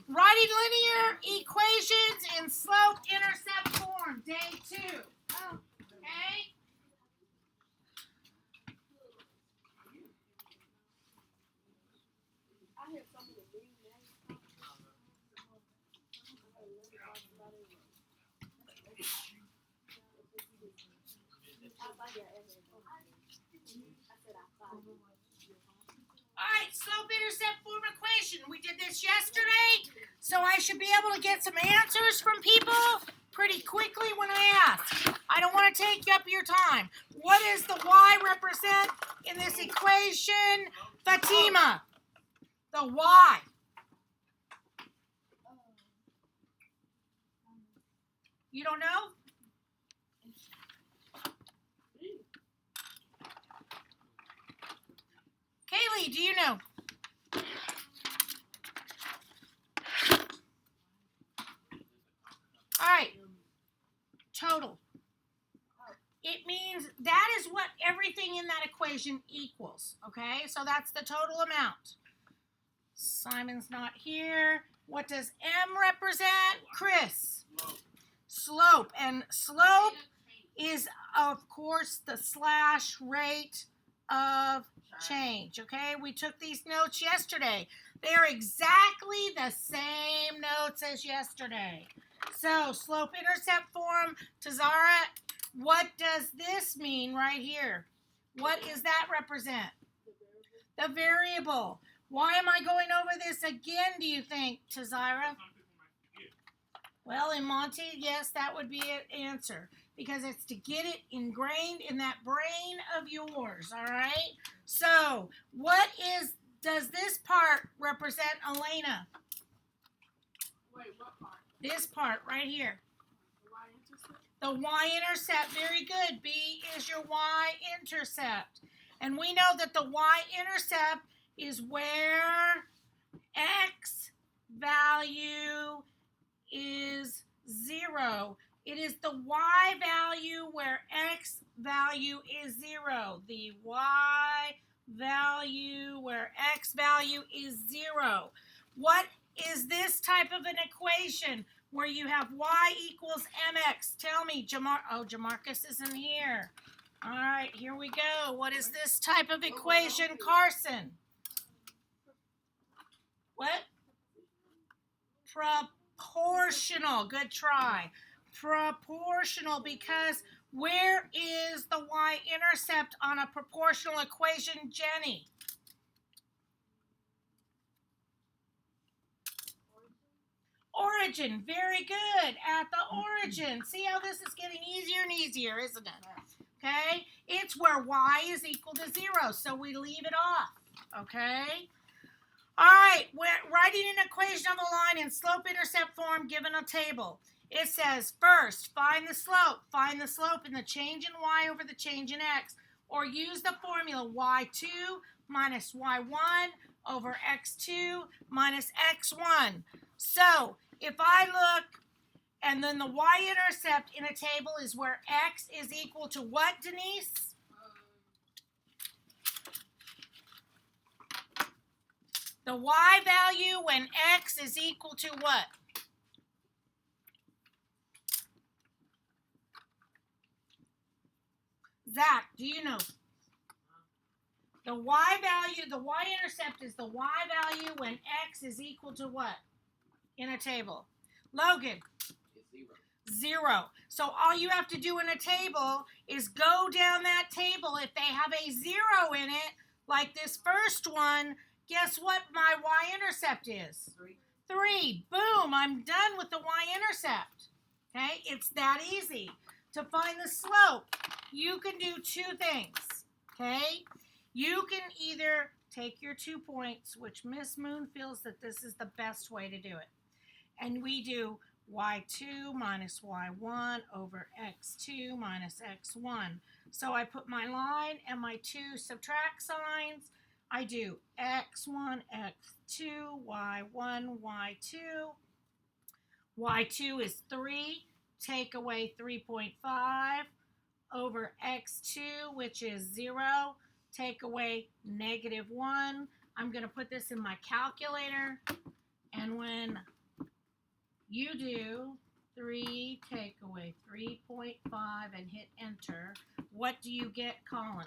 Writing linear equations in slope-intercept form, day 2. Okay? All right, slope-intercept form equation. We did this yesterday, so I should be able to get some answers from people pretty quickly when I ask. I don't want to take up your time. What does the y represent in this equation, Fatima? The y. You don't know? Kaylee, do you know? All right. Total. It means that is what everything in that equation equals. Okay? So that's the total amount. Simon's not here. What does M represent? Chris. Slope. And slope is, of course, the slash rate of change. Okay? We took these notes yesterday. They're exactly the same notes as yesterday. So, slope-intercept form, Tazara, what does this mean right here? What does that represent? The variable. Why am I going over this again, do you think, Tazara? Well, in Monty, yes, that would be an answer. Because it's to get it ingrained in that brain of yours, all right? So, does this part represent, Elena? Wait, what part? This part right here. The y-intercept, very good. B is your y-intercept. And we know that the y-intercept is where x value is 0. It is the y value where x value is 0. The y value where x value is 0. What is this type of an equation where you have y equals mx? Tell me, Jamarcus isn't here. All right, here we go. What is this type of equation, Carson? What? Proportional. Good try. Proportional, because where is the y-intercept on a proportional equation, Jenny? Origin. Very good. At the origin. See how this is getting easier and easier, isn't it? Okay? It's where y is equal to 0, so we leave it off. Okay? All right. We're writing an equation of a line in slope-intercept form given a table. It says, first, find the slope. Find the slope in the change in y over the change in x. Or use the formula y2 minus y1 over x2 minus x1. So, if I look, and then the y-intercept in a table is where x is equal to what, Denise? The y value when x is equal to what? Zach, do you know? The y value, the y-intercept is the y value when x is equal to what in a table? Logan? 0. So all you have to do in a table is go down that table. If they have a 0 in it, like this first one, guess what my y-intercept is? 3. Boom, I'm done with the y-intercept. Okay, it's that easy. To find the slope, you can do two things, okay? You can either take your 2 points, which Miss Moon feels that this is the best way to do it. And we do y2 minus y1 over x2 minus x1. So I put my line and my 2 subtract signs. I do x1, x2, y1, y2. y2 is 3. Take away 3.5 over x2, which is 0. Take away -1. I'm going to put this in my calculator. And when you do 3 take away 3.5 and hit enter. What do you get, Colin?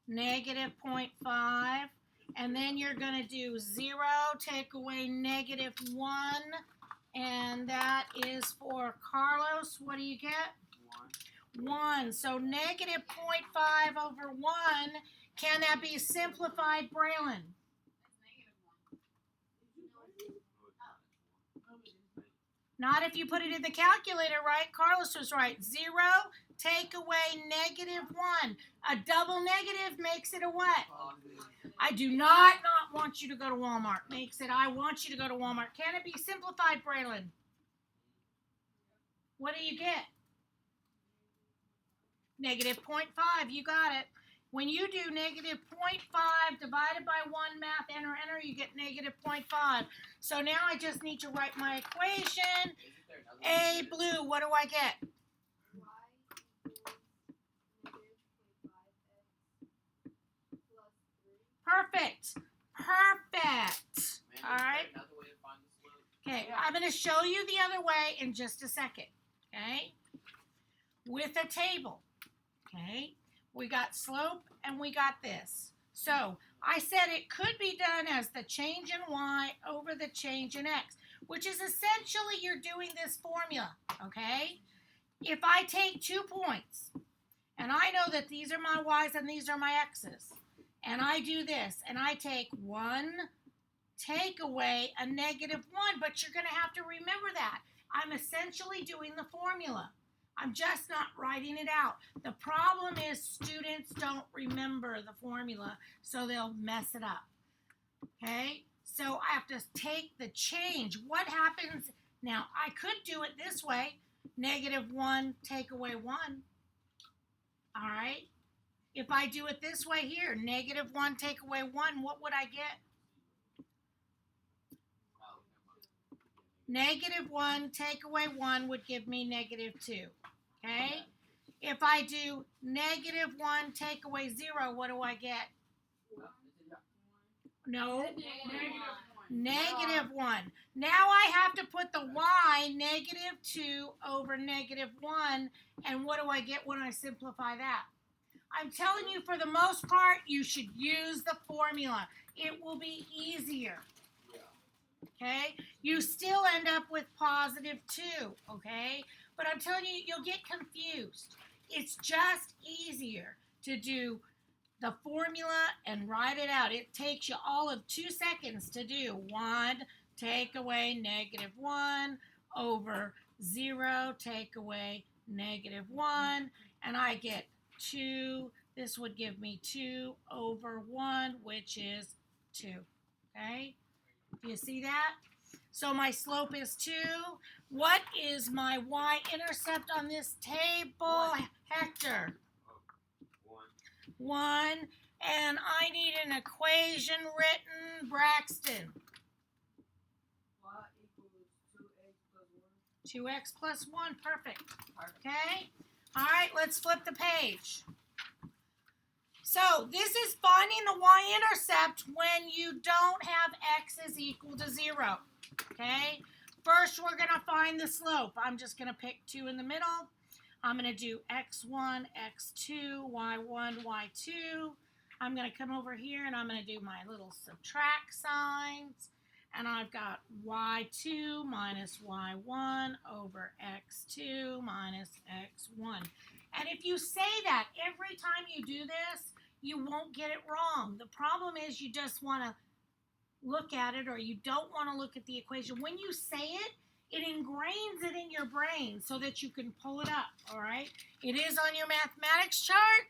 Negative 0.5, and then you're going to do 0, take away negative 1, and that is for Carlos. What do you get? 1. So negative 0.5 over 1, can that be simplified, Braylon? Not if you put it in the calculator, right? Carlos was right. 0, take away negative 1. A double negative makes it a what? I do not want you to go to Walmart. Makes it I want you to go to Walmart. Can it be simplified, Braylon? What do you get? Negative 0.5. You got it. When you do negative 0.5 divided by 1, math, enter, you get negative 0.5. So now I just need to write my equation. A blue, what do I get? Perfect. Perfect. All right. Okay, I'm going to show you the other way in just a second. Okay. With a table. Okay. We got slope and we got this. So I said it could be done as the change in y over the change in x, which is essentially you're doing this formula, okay? If I take 2 points, and I know that these are my y's and these are my x's, and I do this, and I take 1, take away a negative 1, but you're going to have to remember that. I'm essentially doing the formula. I'm just not writing it out. The problem is students don't remember the formula, so they'll mess it up. Okay? So I have to take the change. What happens now? I could do it this way. Negative 1, take away 1. All right? If I do it this way here, negative 1, take away 1, what would I get? Negative 1, take away 1 would give me negative 2. Okay? If I do negative 1, take away 0, what do I get? No. Negative 1. Now I have to put the y, negative 2 over negative 1, and what do I get when I simplify that? I'm telling you, for the most part, you should use the formula. It will be easier. Okay? You still end up with positive 2, okay? But I'm telling you, you'll get confused. It's just easier to do the formula and write it out. It takes you all of 2 seconds to do. 1, take away negative 1 over 0, take away negative 1, and I get 2. This would give me 2 over 1, which is 2. Okay? Do you see that? So my slope is 2. What is my y-intercept on this table, Hector? 1. And I need an equation written, Braxton. Y equals 2x plus 1. 2x plus 1, perfect. Okay? All right, let's flip the page. So this is finding the y-intercept when you don't have x is equal to 0. Okay? First, we're going to find the slope. I'm just going to pick 2 in the middle. I'm going to do x1, x2, y1, y2. I'm going to come over here and I'm going to do my little subtract signs. And I've got y2 minus y1 over x2 minus x1. And if you say that every time you do this, you won't get it wrong. The problem is you just want to look at it, or you don't want to look at the equation. When you say it, it ingrains it in your brain so that you can pull it up, all right? It is on your mathematics chart.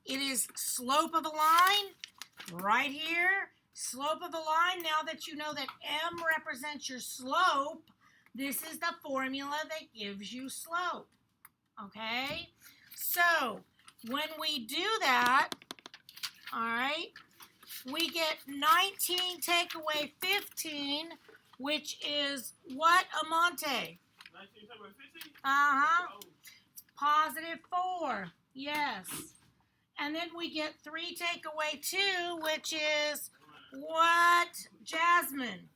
It is slope of a line right here. Slope of a line, now that you know that M represents your slope, this is the formula that gives you slope, okay? So when we do that, all right, we get 19 take away 15, which is what, Amante? 19 take away 15? Uh-huh. Oh. Positive 4, yes. And then we get 3 take away 2, which is what, Jasmine?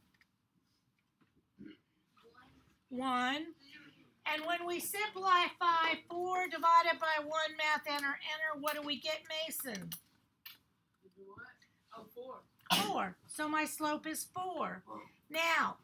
1. And when we simplify 4 divided by 1, math enter, what do we get, Mason? What? Oh, 4. 4. So my slope is 4. Now,